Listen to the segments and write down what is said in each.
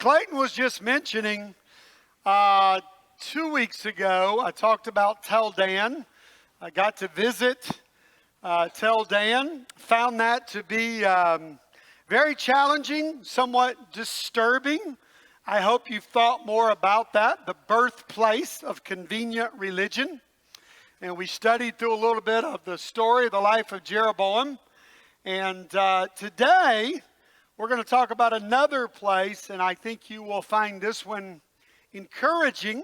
Clayton was just mentioning 2 weeks ago, I talked about Tel Dan. I got to visit Tel Dan, found that to be very challenging, somewhat disturbing. I hope you've thought more about that, the birthplace of convenient religion. And we studied through a little bit of the story of the life of Jeroboam. And today, we're going to talk about another place, and I think you will find this one encouraging,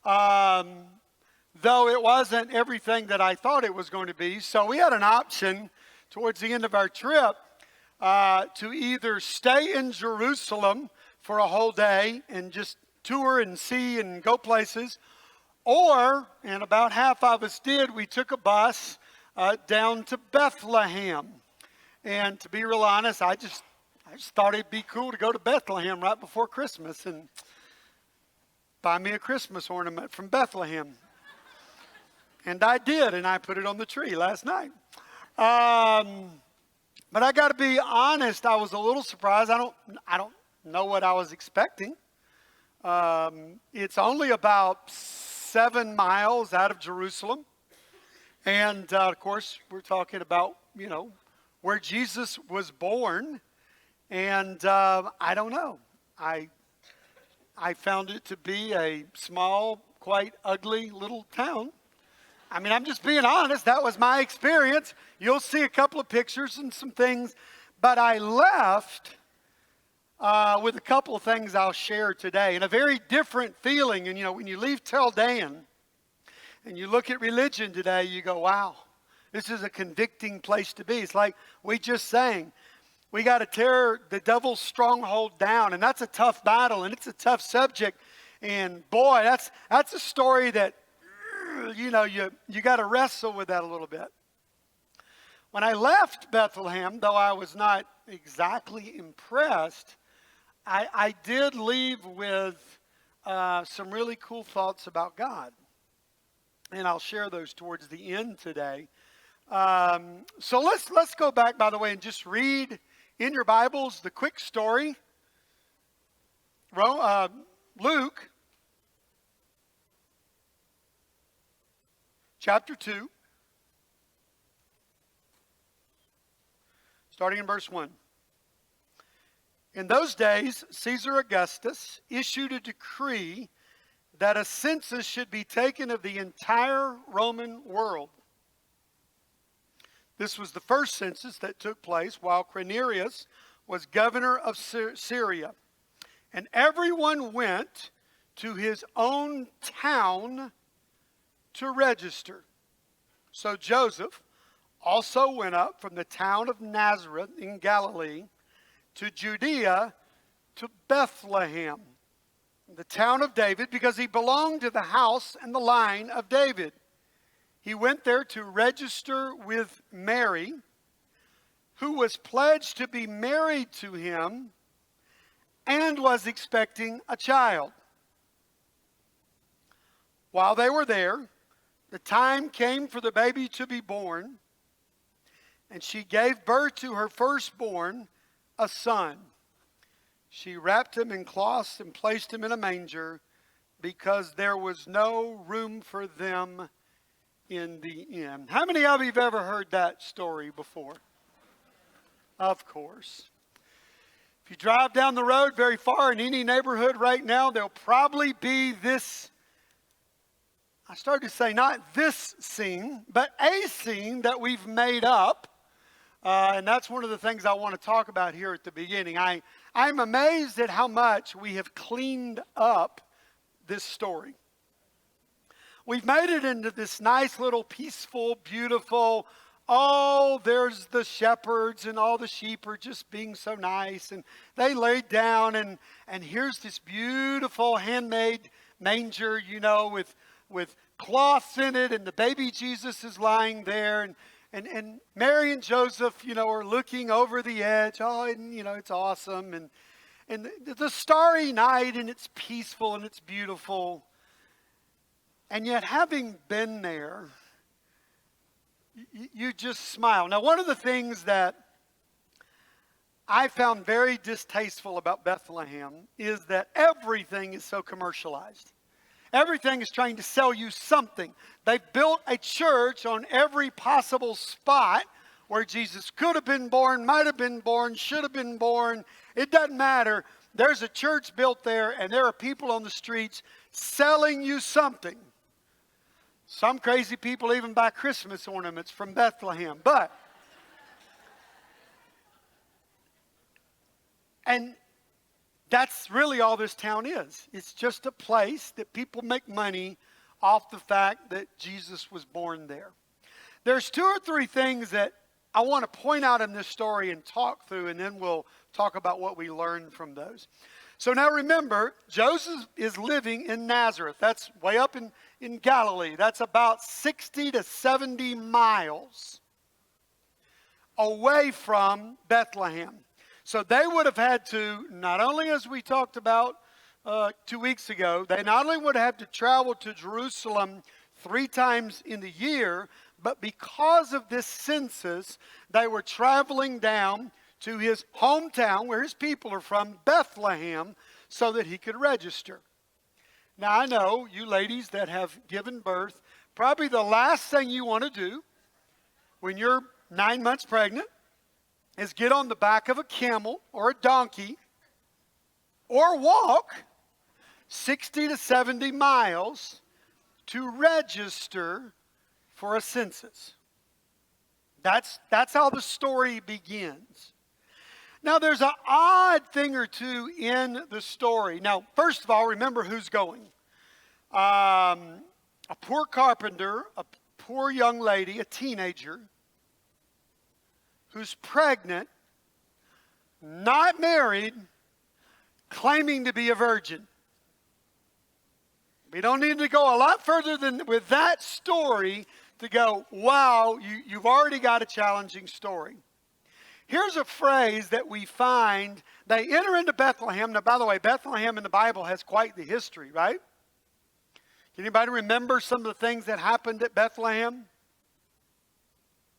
though it wasn't everything that I thought it was going to be. So we had an option towards the end of our trip to either stay in Jerusalem for a whole day and just tour and see and go places, or, and about half of us did, we took a bus down to Bethlehem. And to be real honest, I just thought it'd be cool to go to Bethlehem right before Christmas and buy me a Christmas ornament from Bethlehem. And I did, and I put it on the tree last night. But I got to be honest, I was a little surprised. I don't know what I was expecting. It's only about 7 miles out of Jerusalem. And, of course, we're talking about, where Jesus was born. And I don't know. I found it to be a small, quite ugly little town. I mean, I'm just being honest. That was my experience. You'll see a couple of pictures and some things. But I left with a couple of things I'll share today. And a very different feeling. And, when you leave Tel Dan and you look at religion today, you go, wow, this is a convicting place to be. It's like we just sang. We got to tear the devil's stronghold down. And that's a tough battle. And it's a tough subject. And boy, that's a story that, you got to wrestle with that a little bit. When I left Bethlehem, though I was not exactly impressed, I did leave with some really cool thoughts about God. And I'll share those towards the end today. So let's go back, by the way, and just read in your Bibles the quick story. Luke chapter 2, starting in verse 1. In those days, Caesar Augustus issued a decree that a census should be taken of the entire Roman world. This was the first census that took place while Quirinius was governor of Syria. And everyone went to his own town to register. So Joseph also went up from the town of Nazareth in Galilee to Judea to Bethlehem, the town of David, because he belonged to the house and the line of David. He went there to register with Mary, who was pledged to be married to him and was expecting a child. While they were there, the time came for the baby to be born, and she gave birth to her firstborn, a son. She wrapped him in cloths and placed him in a manger because there was no room for them in the inn. How many of you have ever heard that story before? Of course. If you drive down the road very far in any neighborhood right now, there'll probably be this, I started to say not this scene, but a scene that we've made up. And that's one of the things I want to talk about here at the beginning. I'm amazed at how much we have cleaned up this story. We've made it into this nice little peaceful, beautiful, there's the shepherds and all the sheep are just being so nice. And they laid down and here's this beautiful handmade manger, with cloths in it, and the baby Jesus is lying there. And Mary and Joseph, are looking over the edge. It's awesome. And the starry night, and it's peaceful and it's beautiful. And yet, having been there, you just smile. Now, one of the things that I found very distasteful about Bethlehem is that everything is so commercialized. Everything is trying to sell you something. They've built a church on every possible spot where Jesus could have been born, might have been born, should have been born. It doesn't matter. There's a church built there, and there are people on the streets selling you something. Some crazy people even buy Christmas ornaments from Bethlehem. And that's really all this town is. It's just a place that people make money off the fact that Jesus was born there. There's 2 or 3 things that I want to point out in this story and talk through, and then we'll talk about what we learned from those. So now remember, Joseph is living in Nazareth. That's way up in Galilee. That's about 60 to 70 miles away from Bethlehem. So they would have had to, not only as we talked about 2 weeks ago, they not only would have to travel to Jerusalem 3 times in the year, but because of this census, they were traveling down to his hometown, where his people are from, Bethlehem, so that he could register. Now I know you ladies that have given birth, probably the last thing you want to do when you're 9 months pregnant is get on the back of a camel or a donkey or walk 60 to 70 miles to register for a census. That's how the story begins. Now there's an odd thing or two in the story. Now, first of all, remember who's going. A poor carpenter, a poor young lady, a teenager, who's pregnant, not married, claiming to be a virgin. We don't need to go a lot further than with that story to go, wow, you've already got a challenging story. Here's a phrase that we find. They enter into Bethlehem. Now, by the way, Bethlehem in the Bible has quite the history, right? Can anybody remember some of the things that happened at Bethlehem?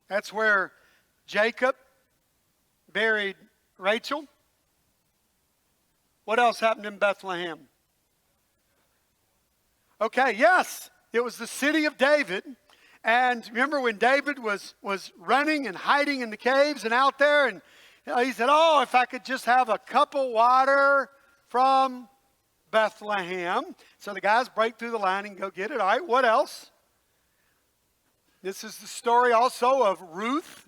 That's where Jacob buried Rachel. What else happened in Bethlehem? Okay, yes, it was the city of David. And remember when David was running and hiding in the caves and out there, and he said, oh, if I could just have a cup of water from Bethlehem. So the guys break through the line and go get it. All right, what else? This is the story also of Ruth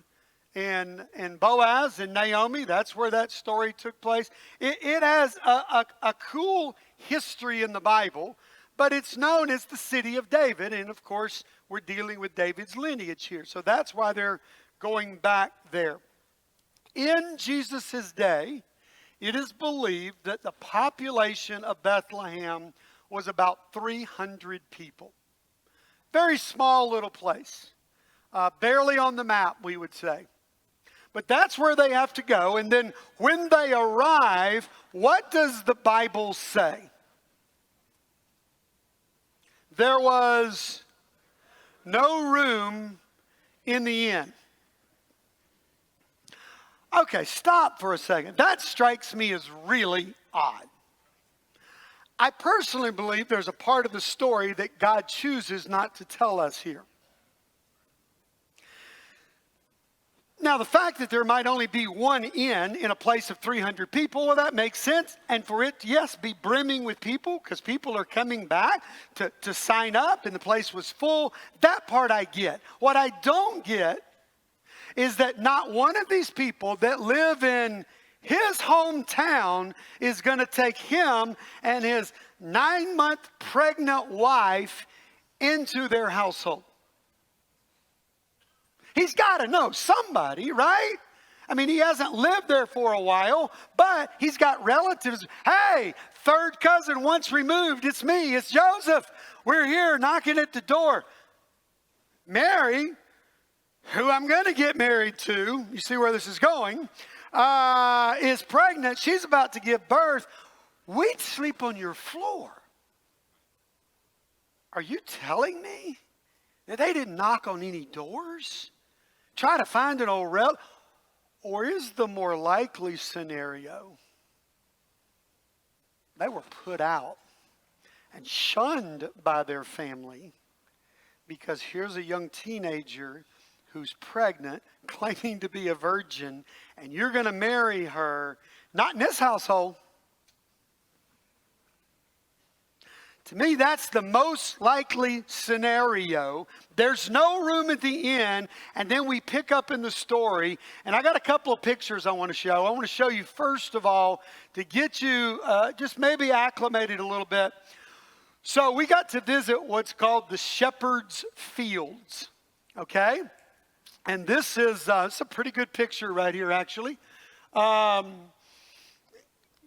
and Boaz and Naomi. That's where that story took place. It has a cool history in the Bible, but it's known as the city of David. And of course, we're dealing with David's lineage here. So that's why they're going back there. In Jesus' day, it is believed that the population of Bethlehem was about 300 people. Very small little place. Barely on the map, we would say. But that's where they have to go. And then when they arrive, what does the Bible say? There was no room in the inn. Okay, stop for a second. That strikes me as really odd. I personally believe there's a part of the story that God chooses not to tell us here. Now, the fact that there might only be one inn in a place of 300 people, well, that makes sense. And for it, yes, be brimming with people because people are coming back to sign up and the place was full. That part I get. What I don't get is that not one of these people that live in his hometown is going to take him and his 9-month pregnant wife into their household. He's got to know somebody, right? I mean, he hasn't lived there for a while, but he's got relatives. Hey, third cousin once removed. It's me. It's Joseph. We're here knocking at the door. Mary, who I'm going to get married to, you see where this is going, is pregnant. She's about to give birth. We'd sleep on your floor. Are you telling me that they didn't knock on any doors? Try to find an old relative. Or is the more likely scenario, they were put out and shunned by their family because here's a young teenager who's pregnant, claiming to be a virgin, and you're going to marry her, not in this household. To me, that's the most likely scenario. There's no room at the inn, and then we pick up in the story. And I got a couple of pictures I want to show. I want to show you, first of all, to get you just maybe acclimated a little bit. So we got to visit what's called the Shepherd's Fields, okay? And this is it's a pretty good picture right here, actually.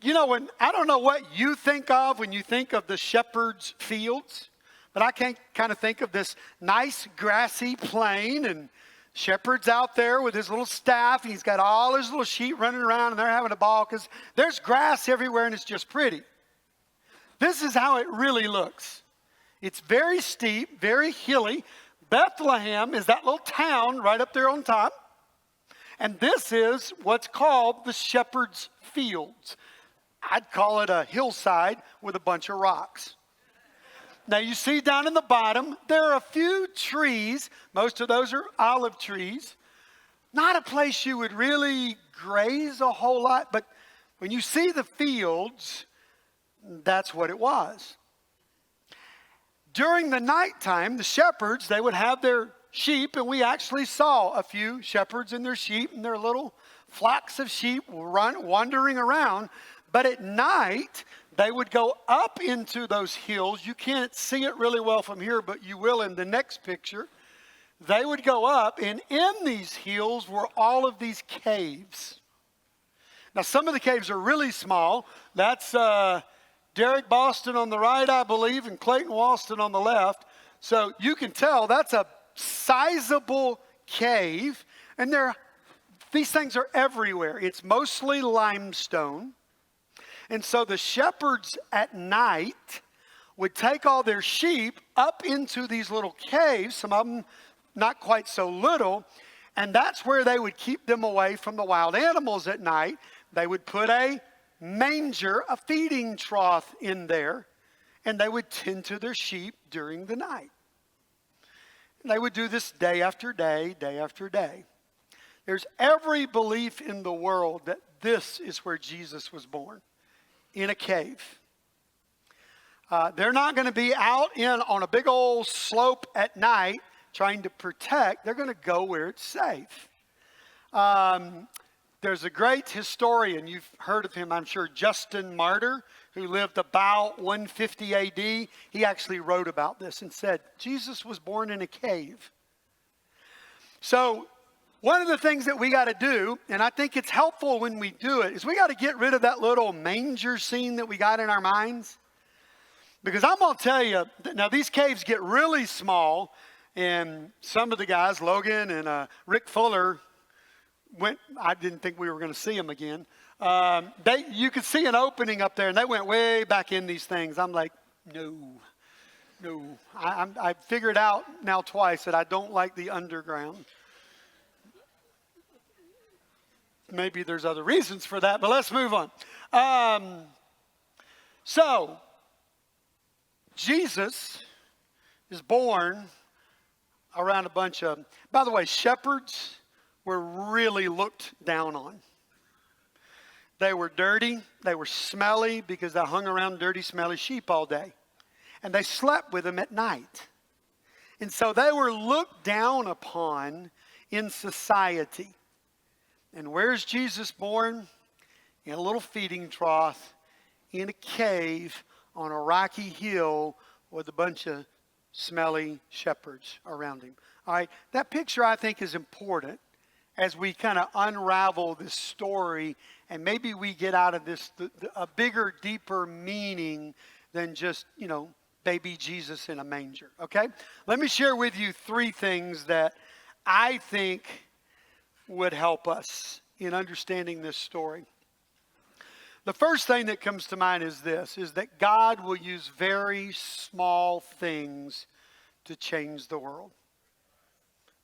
You know, when I don't know what you think of when you think of the shepherd's fields, but I can kind of think of this nice grassy plain and shepherd's out there with his little staff. And he's got all his little sheep running around and they're having a ball because there's grass everywhere and it's just pretty. This is how it really looks. It's very steep, very hilly. Bethlehem is that little town right up there on top. And this is what's called the Shepherd's Fields. I'd call it a hillside with a bunch of rocks. Now you see down in the bottom, there are a few trees. Most of those are olive trees. Not a place you would really graze a whole lot, but when you see the fields, that's what it was. During the nighttime, the shepherds, they would have their sheep, and we actually saw a few shepherds and their sheep and their little flocks of sheep wandering around. But at night, they would go up into those hills. You can't see it really well from here, but you will in the next picture. They would go up, and in these hills were all of these caves. Now, some of the caves are really small. That's Derek Boston on the right, I believe, and Clayton Walston on the left. So you can tell that's a sizable cave, and these things are everywhere. It's mostly limestone. And so the shepherds at night would take all their sheep up into these little caves, some of them not quite so little, and that's where they would keep them away from the wild animals at night. They would put a manger, a feeding trough in there, and they would tend to their sheep during the night. And they would do this day after day, day after day. There's every belief in the world that this is where Jesus was born. In a cave. They're not going to be out on a big old slope at night trying to protect. They're going to go where it's safe. There's a great historian, you've heard of him, I'm sure, Justin Martyr, who lived about 150 AD. He actually wrote about this and said, Jesus was born in a cave. So one of the things that we got to do, and I think it's helpful when we do it, is we got to get rid of that little manger scene that we got in our minds. Because I'm going to tell you, now these caves get really small, and some of the guys, Logan and Rick Fuller, I didn't think we were going to see them again. You could see an opening up there, and they went way back in these things. I'm like, no. I figured out now twice that I don't like the underground. Maybe there's other reasons for that, but let's move on. So, Jesus is born around a bunch of, by the way, shepherds were really looked down on. They were dirty, they were smelly because they hung around dirty, smelly sheep all day. And they slept with them at night. And so they were looked down upon in society. And where's Jesus born? In a little feeding trough, in a cave, on a rocky hill with a bunch of smelly shepherds around him. All right, that picture I think is important as we kind of unravel this story, and maybe we get out of this a bigger, deeper meaning than just, baby Jesus in a manger, okay? Let me share with you 3 things that I think would help us in understanding this story. The first thing that comes to mind is this, is that God will use very small things to change the world.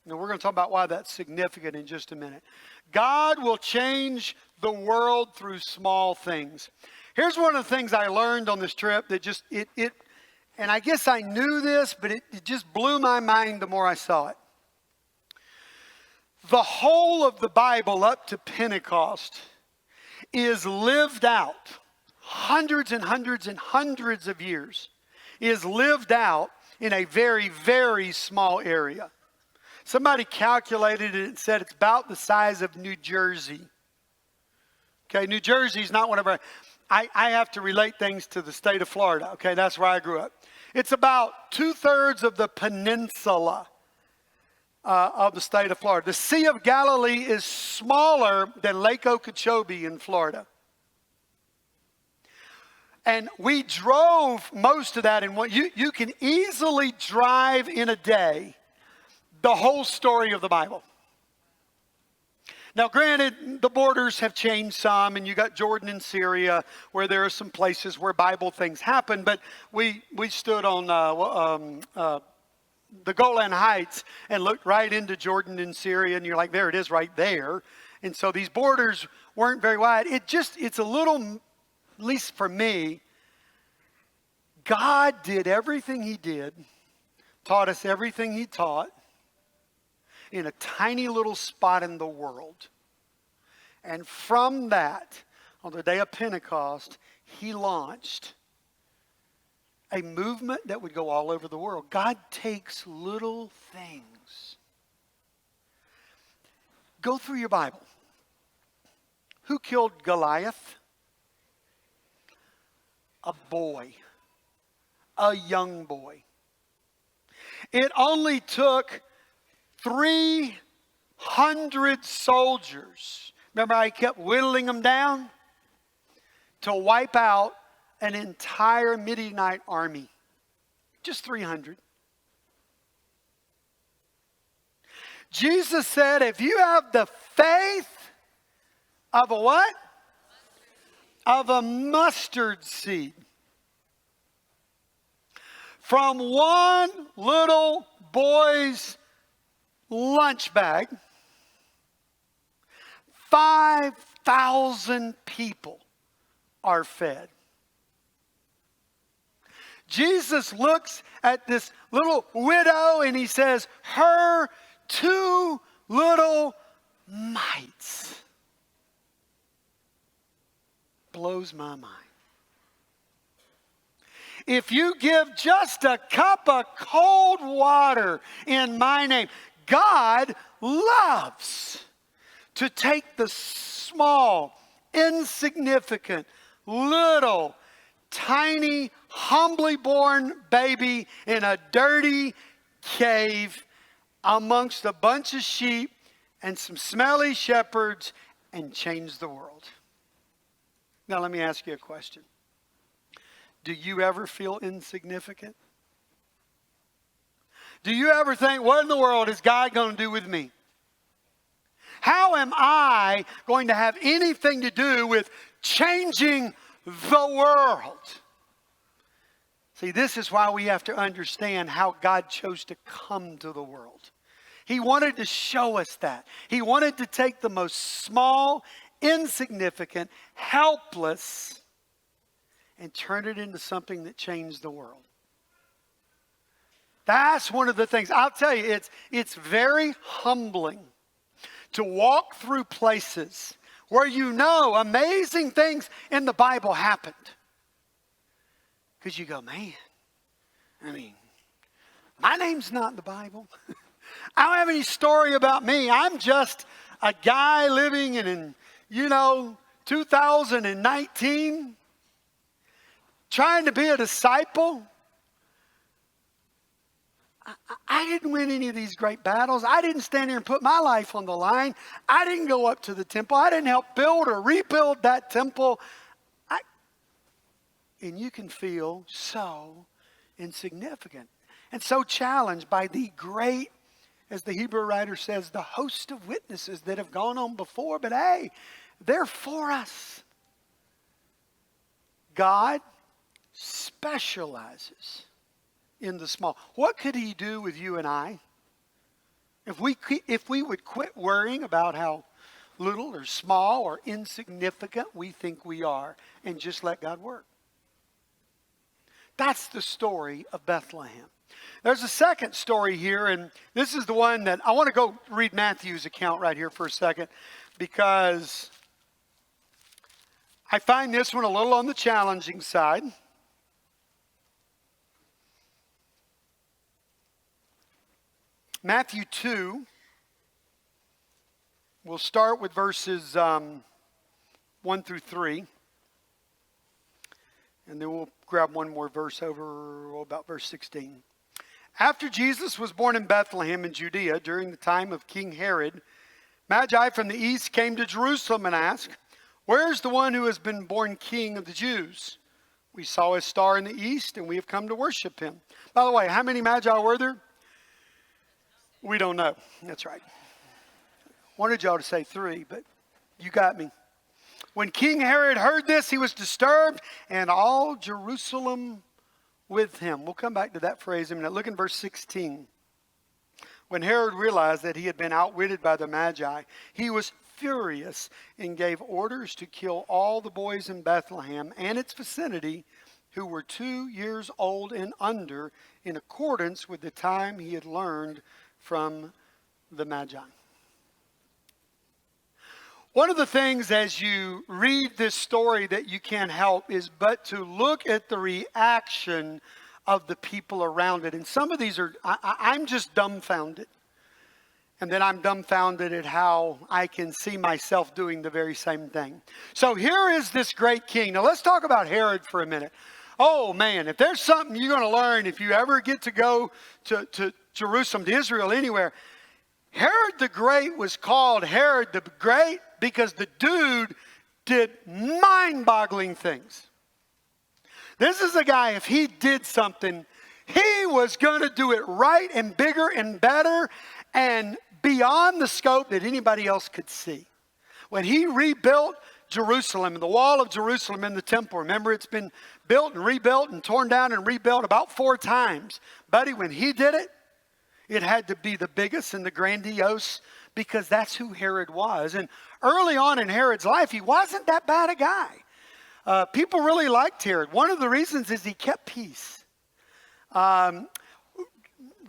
Now, we're going to talk about why that's significant in just a minute. God will change the world through small things. Here's one of the things I learned on this trip that just, and I guess I knew this, but it just blew my mind the more I saw it. The whole of the Bible up to Pentecost is lived out, hundreds and hundreds and hundreds of years, is lived out in a very, very small area. Somebody calculated it and said it's about the size of New Jersey. Okay, New Jersey is not one of our... I have to relate things to the state of Florida. Okay, that's where I grew up. It's about 2/3 of the peninsula of the state of Florida. The Sea of Galilee is smaller than Lake Okeechobee in Florida. And we drove most of that in one. You can easily drive in a day the whole story of the Bible. Now, granted, the borders have changed some, and you got Jordan and Syria, where there are some places where Bible things happen. But we stood on the Golan Heights and looked right into Jordan and Syria, and you're like, there it is right there. And so these borders weren't very wide. It's a little, at least for me, God did everything he did, taught us everything he taught, in a tiny little spot in the world. And from that, on the day of Pentecost, he launched a movement that would go all over the world. God takes little things. Go through your Bible. Who killed Goliath? A boy. A young boy. It only took 300 soldiers. Remember, I kept whittling them down to wipe out an entire Midianite army. Just 300. Jesus said, if you have the faith of a what? Of a mustard seed. From one little boy's lunch bag, 5,000 people are fed. Jesus looks at this little widow and he says, her 2 little mites. Blows my mind. If you give just a cup of cold water in my name, God loves to take the small, insignificant, little, tiny, humbly born baby in a dirty cave amongst a bunch of sheep and some smelly shepherds and change the world. Now let me ask you a question. Do you ever feel insignificant? Do you ever think, what in the world is God going to do with me? How am I going to have anything to do with changing the world? See, this is why we have to understand how God chose to come to the world. He wanted to show us that. He wanted to take the most small, insignificant, helpless, and turn it into something that changed the world. That's one of the things. I'll tell you, it's very humbling to walk through places where you know amazing things in the Bible happened. Because you go, man, I mean, my name's not in the Bible. I don't have any story about me. I'm just a guy living in 2019, trying to be a disciple. I didn't win any of these great battles. I didn't stand here and put my life on the line. I didn't go up to the temple. I didn't help build or rebuild that temple. And you can feel so insignificant and so challenged by the great, as the Hebrew writer says, the host of witnesses that have gone on before. But hey, they're for us. God specializes in the small. What could he do with you and I? If we would quit worrying about how little or small or insignificant we think we are and just let God work. That's the story of Bethlehem. There's a second story here, and this is the one that I want to go read Matthew's account right here for a second, because I find this one a little on the challenging side. Matthew 2, we'll start with verses 1 through 3. And then we'll grab one more verse over about verse 16. After Jesus was born in Bethlehem in Judea during the time of King Herod, Magi from the east came to Jerusalem and asked, "Where's the one who has been born King of the Jews? We saw his star in the east and we have come to worship him." By the way, how many Magi were there? We don't know. That's right. Wanted y'all to say 3, but you got me. When King Herod heard this, he was disturbed, and all Jerusalem with him. We'll come back to that phrase in a minute. Look in verse 16. When Herod realized that he had been outwitted by the Magi, he was furious and gave orders to kill all the boys in Bethlehem and its vicinity who were 2 years old and under, in accordance with the time he had learned from the Magi. One of the things as you read this story that you can't help is but to look at the reaction of the people around it. And some of these are, I'm just dumbfounded. And then I'm dumbfounded at how I can see myself doing the very same thing. So here is this great king. Now let's talk about Herod for a minute. Oh man, if there's something you're going to learn if you ever get to go to Jerusalem, to Israel, anywhere, Herod the Great was called Herod the Great because the dude did mind-boggling things. This is a guy, if he did something, he was going to do it right and bigger and better and beyond the scope that anybody else could see. When he rebuilt Jerusalem, the wall of Jerusalem in the temple, remember it's been built and rebuilt and torn down and rebuilt about 4 times. Buddy, when he did it, it had to be the biggest and the grandiose because that's who Herod was. And early on in Herod's life, he wasn't that bad a guy. People really liked Herod. One of the reasons is he kept peace.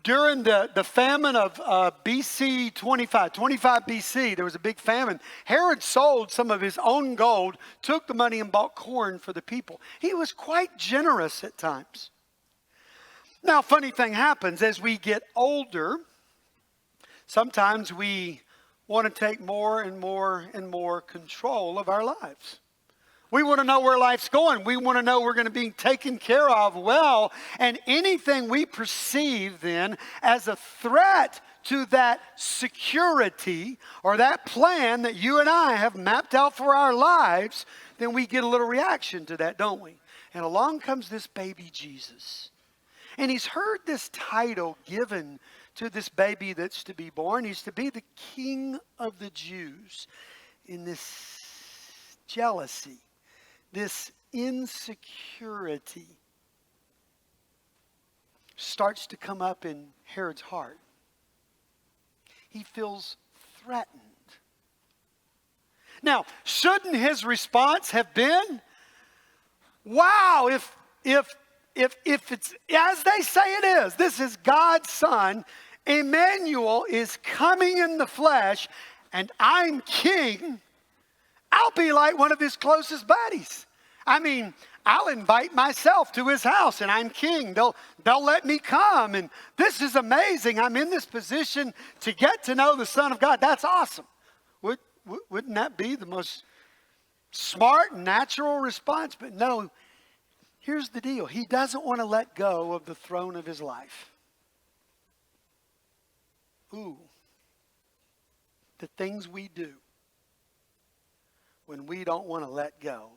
During the famine of BC 25 BC, there was a big famine. Herod sold some of his own gold, took the money and bought corn for the people. He was quite generous at times. Now, funny thing happens as we get older, sometimes we want to take more and more and more control of our lives. We want to know where life's going. We want to know we're going to be taken care of well. And anything we perceive then as a threat to that security or that plan that you and I have mapped out for our lives, then we get a little reaction to that, don't we? And along comes this baby Jesus. And he's heard this title given to this baby that's to be born. He's to be the King of the Jews. In this jealousy, this insecurity starts to come up in Herod's heart. He feels threatened. Now, shouldn't his response have been, wow, if it's as they say it is, this is God's son, Emmanuel is coming in the flesh, and I'm king, I'll be like one of his closest buddies. I mean, I'll invite myself to his house, and I'm king. They'll let me come, and this is amazing. I'm in this position to get to know the Son of God. That's awesome. Wouldn't that be the most smart, natural response? But no. Here's the deal. He doesn't want to let go of the throne of his life. Ooh. The things we do when we don't want to let go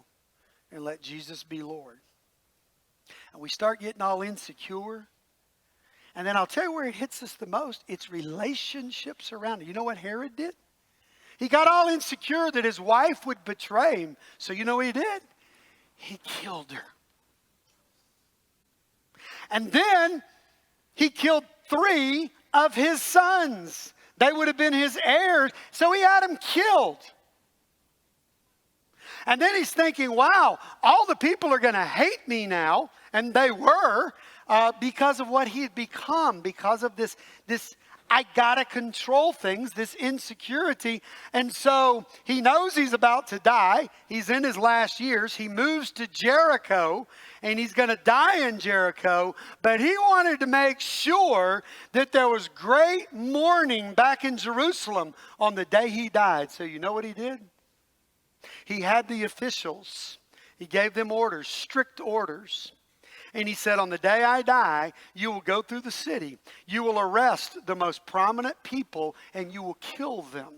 and let Jesus be Lord. And we start getting all insecure. And then I'll tell you where it hits us the most. It's relationships around it. You know what Herod did? He got all insecure that his wife would betray him. So you know what he did? He killed her. And then he killed 3 of his sons. They would have been his heirs, so he had them killed. And then he's thinking, wow, all the people are going to hate me now. And they were, because of what he had become, because of this I got to control things, this insecurity. And so he knows he's about to die. He's in his last years. He moves to Jericho, and he's going to die in Jericho. But he wanted to make sure that there was great mourning back in Jerusalem on the day he died. So you know what he did? He had the officials. He gave them orders, strict orders. And he said, on the day I die, you will go through the city. You will arrest the most prominent people and you will kill them.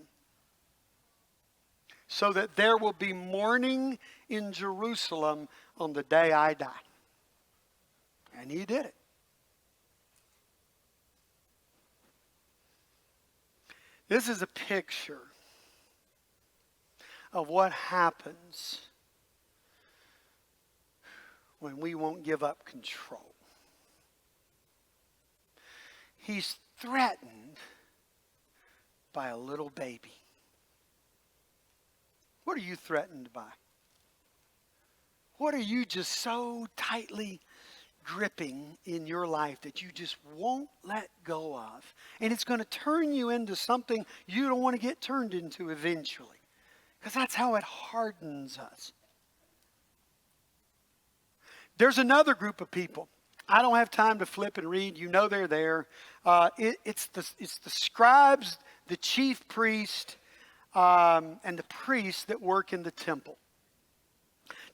So that there will be mourning in Jerusalem on the day I die. And he did it. This is a picture of what happens when we won't give up control. He's threatened by a little baby. What are you threatened by? What are you just so tightly gripping in your life that you just won't let go of? And it's going to turn you into something you don't want to get turned into eventually. Because that's how it hardens us. There's another group of people. I don't have time to flip and read. You know they're there. It's the scribes, the chief priest, and the priests that work in the temple.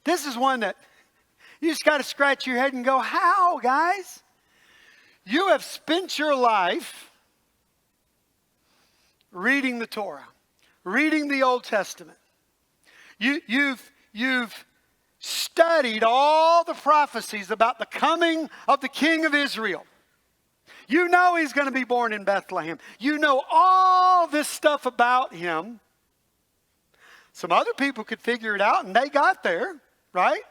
This is one that you just got to scratch your head and go, how, guys? You have spent your life reading the Torah, reading the Old Testament. You've studied all the prophecies about the coming of the King of Israel. You know he's going to be born in Bethlehem. You know all this stuff about him. Some other people could figure it out, and they got there, right?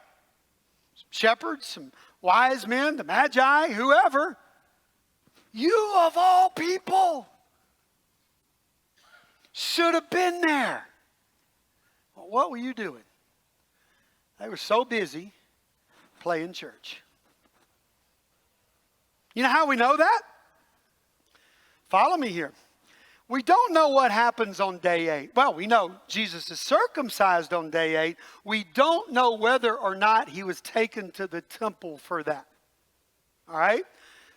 Some shepherds, some wise men, the magi, whoever. You of all people should have been there. Well, what were you doing? They were so busy playing church. You know how we know that? Follow me here. We don't know what happens on day 8. Well, we know Jesus is circumcised on day 8. We don't know whether or not he was taken to the temple for that. All right?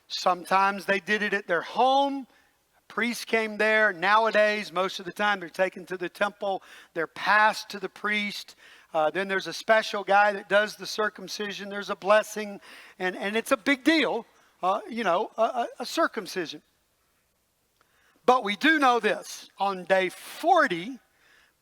Sometimes they did it at their home. A priest came there. Nowadays, most of the time, they're taken to the temple. They're passed to the priest. Then there's a special guy that does the circumcision. There's a blessing. And it's a big deal, a circumcision. But we do know this. On day 40,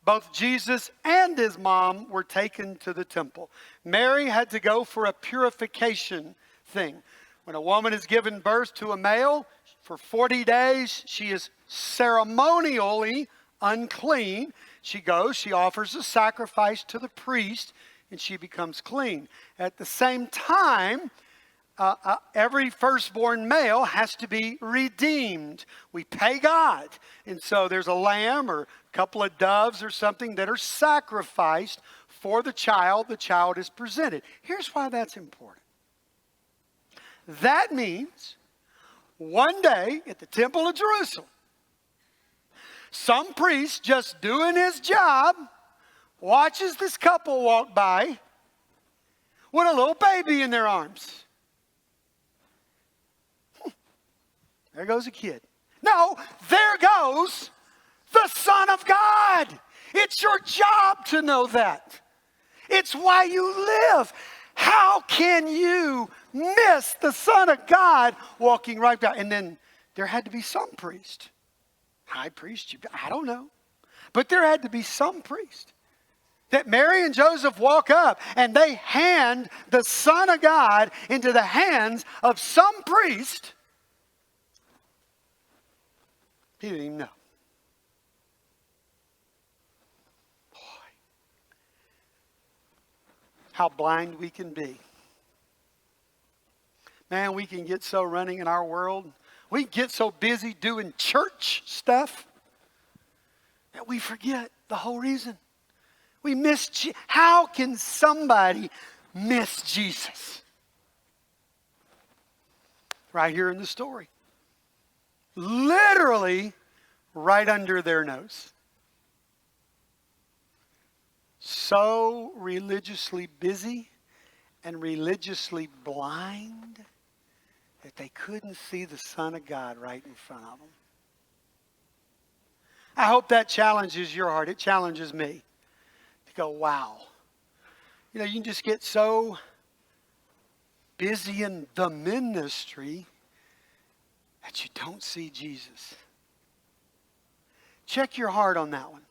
both Jesus and his mom were taken to the temple. Mary had to go for a purification thing. When a woman is given birth to a male, for 40 days, she is ceremonially unclean. She goes, she offers a sacrifice to the priest, and she becomes clean. At the same time, every firstborn male has to be redeemed. We pay God. And so there's a lamb or a couple of doves or something that are sacrificed for the child. The child is presented. Here's why that's important. That means one day at the Temple of Jerusalem, some priest just doing his job watches this couple walk by with a little baby in their arms. There goes a kid. No, there goes the Son of God. It's your job to know that. It's why you live. How can you miss the Son of God walking right by? And then there had to be some priest. High priest, I don't know. But there had to be some priest. That Mary and Joseph walk up and they hand the Son of God into the hands of some priest. He didn't even know. Boy, how blind we can be. Man, we can get so running in our world. We get so busy doing church stuff that we forget the whole reason. We miss How can somebody miss Jesus? Right here in the story. Literally right under their nose. So religiously busy and religiously blind that they couldn't see the Son of God right in front of them. I hope that challenges your heart. It challenges me to go, wow. You know, you can just get so busy in the ministry that you don't see Jesus. Check your heart on that one.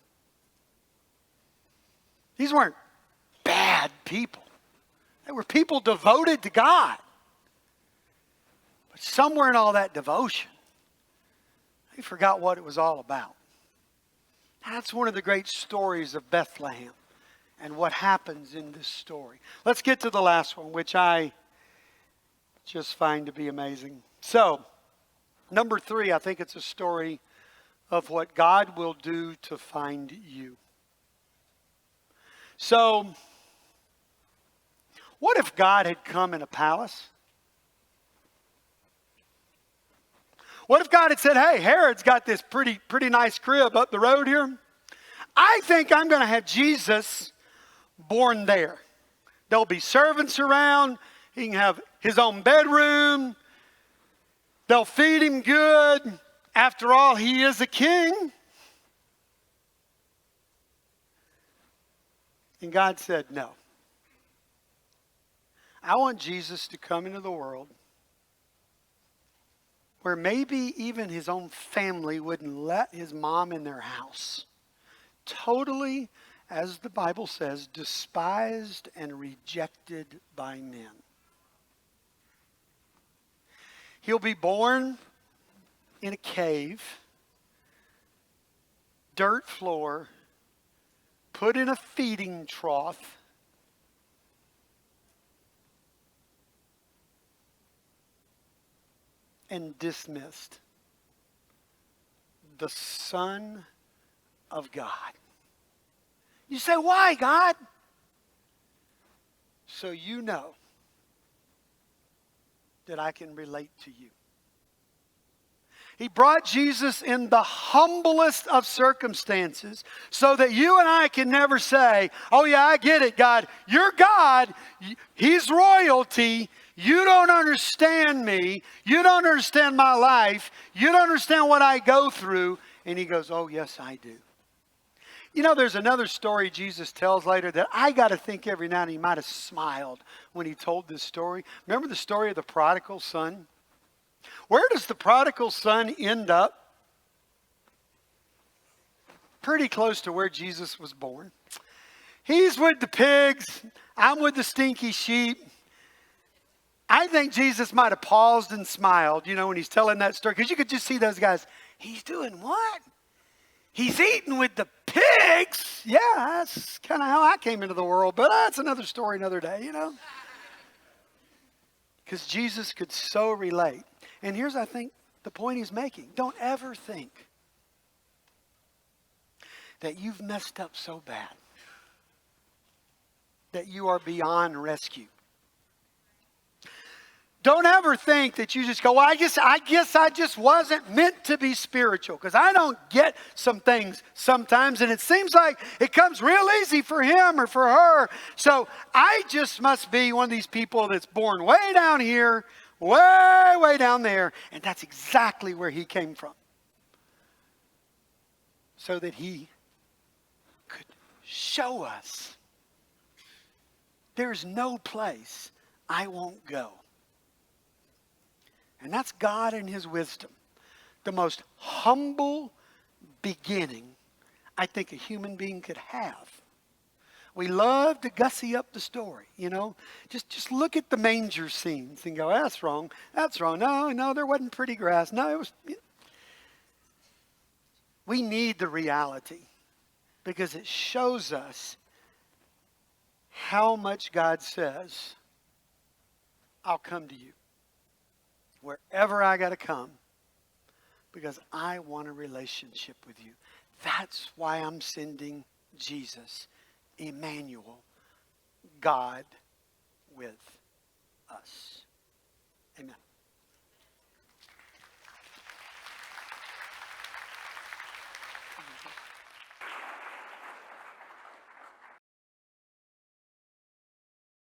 These weren't bad people. They were people devoted to God. But somewhere in all that devotion, they forgot what it was all about. That's one of the great stories of Bethlehem and what happens in this story. Let's get to the last one, which I just find to be amazing. So, number 3, I think it's a story of what God will do to find you. So, what if God had come in a palace? What if God had said, hey, Herod's got this pretty nice crib up the road here. I think I'm going to have Jesus born there. There'll be servants around. He can have his own bedroom. They'll feed him good. After all, he is a king. And God said, no. I want Jesus to come into the world where maybe even his own family wouldn't let his mom in their house. Totally, as the Bible says, despised and rejected by men. He'll be born in a cave, dirt floor, put in a feeding trough, and dismissed. The Son of God. You say, why, God? So you know that I can relate to you. He brought Jesus in the humblest of circumstances so that you and I can never say, oh yeah, I get it, God. You're God. He's royalty. You don't understand me. You don't understand my life. You don't understand what I go through. And he goes, oh yes, I do. You know, there's another story Jesus tells later that I got to think every now and then he might have smiled when he told this story. Remember the story of the prodigal son? Where does the prodigal son end up? Pretty close to where Jesus was born. He's with the pigs. I'm with the stinky sheep. I think Jesus might have paused and smiled, you know, when he's telling that story. Because you could just see those guys. He's doing what? He's eating with the pigs. Yeah, that's kind of how I came into the world. But that's another story another day, you know. Because Jesus could so relate. And here's, I think, the point he's making. Don't ever think that you've messed up so bad that you are beyond rescue. Don't ever think that you just go, well, I guess I just wasn't meant to be spiritual because I don't get some things sometimes and it seems like it comes real easy for him or for her. So I just must be one of these people that's born way down here, way down there. And that's exactly where he came from. So that he could show us there's no place I won't go. And that's God in his wisdom. The most humble beginning I think a human being could have. We love to gussy up the story, you know. Just look at the manger scenes and go, that's wrong. That's wrong. No, there wasn't pretty grass. No, it was. We need the reality because it shows us how much God says, I'll come to you. Wherever I got to come, because I want a relationship with you. That's why I'm sending Jesus, Emmanuel, God with us.